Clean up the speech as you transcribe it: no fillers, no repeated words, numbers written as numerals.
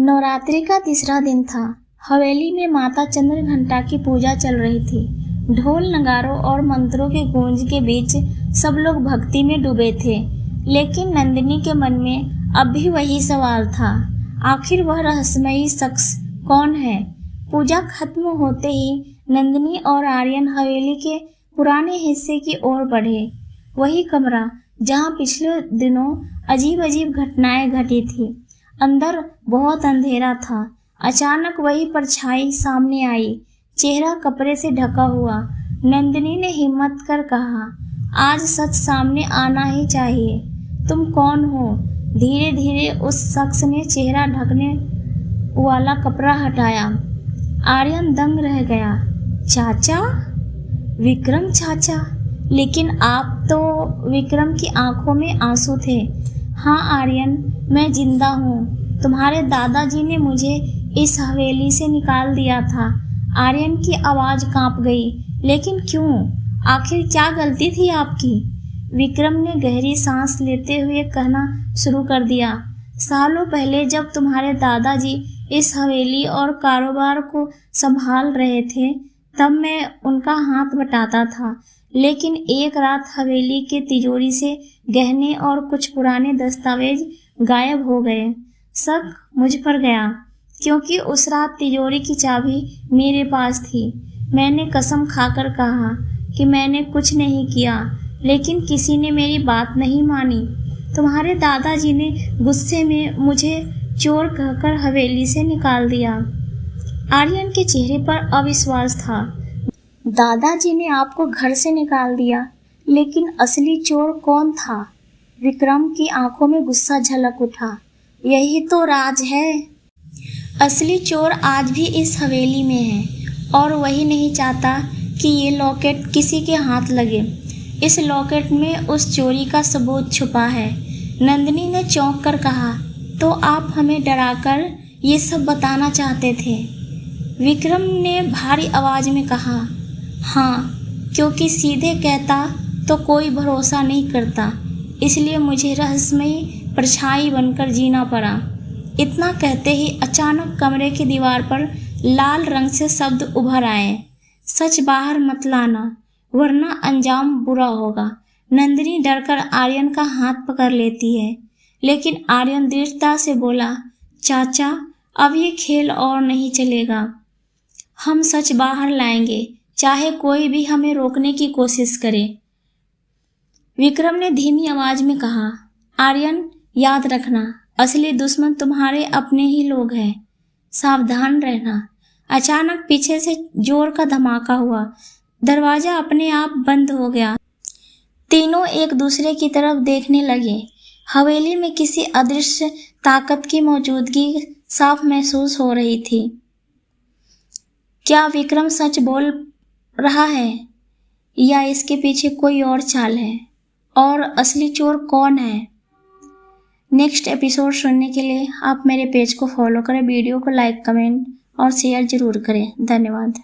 नवरात्रि का तीसरा दिन था। हवेली में माता चंद्रघंटा की पूजा चल रही थी। ढोल नगारों और मंत्रों के गूंज के बीच सब लोग भक्ति में डूबे थे, लेकिन नंदिनी के मन में अब भी वही सवाल था, आखिर वह रहस्यमयी शख्स कौन है। पूजा खत्म होते ही नंदिनी और आर्यन हवेली के पुराने हिस्से की ओर बढ़े। वही कमरा जहां पिछले दिनों अजीब अजीब घटनाएं घटी थी। अंदर बहुत अंधेरा था। अचानक वही परछाई सामने आई, चेहरा कपड़े से ढका हुआ। नंदिनी ने हिम्मत कर कहा, आज सच सामने आना ही चाहिए। तुम कौन हो? धीरे धीरे उस शख्स ने चेहरा ढकने वाला कपड़ा हटाया। आर्यन दंग रह गया। चाचा? विक्रम चाचा? लेकिन आप तो। विक्रम की आंखों में आंसू थे। हाँ आर्यन, मैं जिंदा हूँ। तुम्हारे दादाजी ने मुझे इस हवेली से निकाल दिया था। आर्यन की आवाज़ कांप गई। लेकिन क्यों? आखिर क्या गलती थी आपकी? विक्रम ने गहरी सांस लेते हुए कहना शुरू कर दिया। सालों पहले जब तुम्हारे दादाजी इस हवेली और कारोबार को संभाल रहे थे, तब मैं उनका हाथ बटाता था। लेकिन एक रात हवेली के तिजोरी से गहने और कुछ पुराने दस्तावेज गायब हो गए। शक मुझ पर गया, क्योंकि उस रात तिजोरी की चाबी मेरे पास थी। मैंने कसम खाकर कहा कि मैंने कुछ नहीं किया, लेकिन किसी ने मेरी बात नहीं मानी। तुम्हारे दादाजी ने गुस्से में मुझे चोर कहकर हवेली से निकाल दिया। आर्यन के चेहरे पर अविश्वास था। दादाजी ने आपको घर से निकाल दिया, लेकिन असली चोर कौन था? विक्रम की आंखों में गुस्सा झलक उठा। यही तो राज है। असली चोर आज भी इस हवेली में है, और वही नहीं चाहता कि ये लॉकेट किसी के हाथ लगे। इस लॉकेट में उस चोरी का सबूत छुपा है। नंदिनी ने चौंक कर कहा, तो आप हमें डराकर ये सब बताना चाहते थे? विक्रम ने भारी आवाज में कहा, हाँ, क्योंकि सीधे कहता तो कोई भरोसा नहीं करता, इसलिए मुझे रहस्यमयी परछाई बनकर जीना पड़ा। इतना कहते ही अचानक कमरे की दीवार पर लाल रंग से शब्द उभर आए, सच बाहर मत लाना, वरना अंजाम बुरा होगा। नंदिनी डरकर आर्यन का हाथ पकड़ लेती है, लेकिन आर्यन दृढ़ता से बोला, चाचा, अब ये खेल और नहीं चलेगा। हम सच बाहर लाएंगे, चाहे कोई भी हमें रोकने की कोशिश करे। विक्रम ने धीमी आवाज में कहा, आर्यन, याद रखना, असली दुश्मन तुम्हारे अपने ही लोग हैं। सावधान रहना। अचानक पीछे से जोर का धमाका हुआ। दरवाजा अपने आप बंद हो गया। तीनों एक दूसरे की तरफ देखने लगे। हवेली में किसी अदृश्य ताकत की मौजूदगी साफ महसूस हो रही थी। क्या विक्रम सच बोल रहा है, या इसके पीछे कोई और चाल है? और असली चोर कौन है? नेक्स्ट एपिसोड सुनने के लिए आप मेरे पेज को फॉलो करें, वीडियो को लाइक, कमेंट और शेयर जरूर करें। धन्यवाद।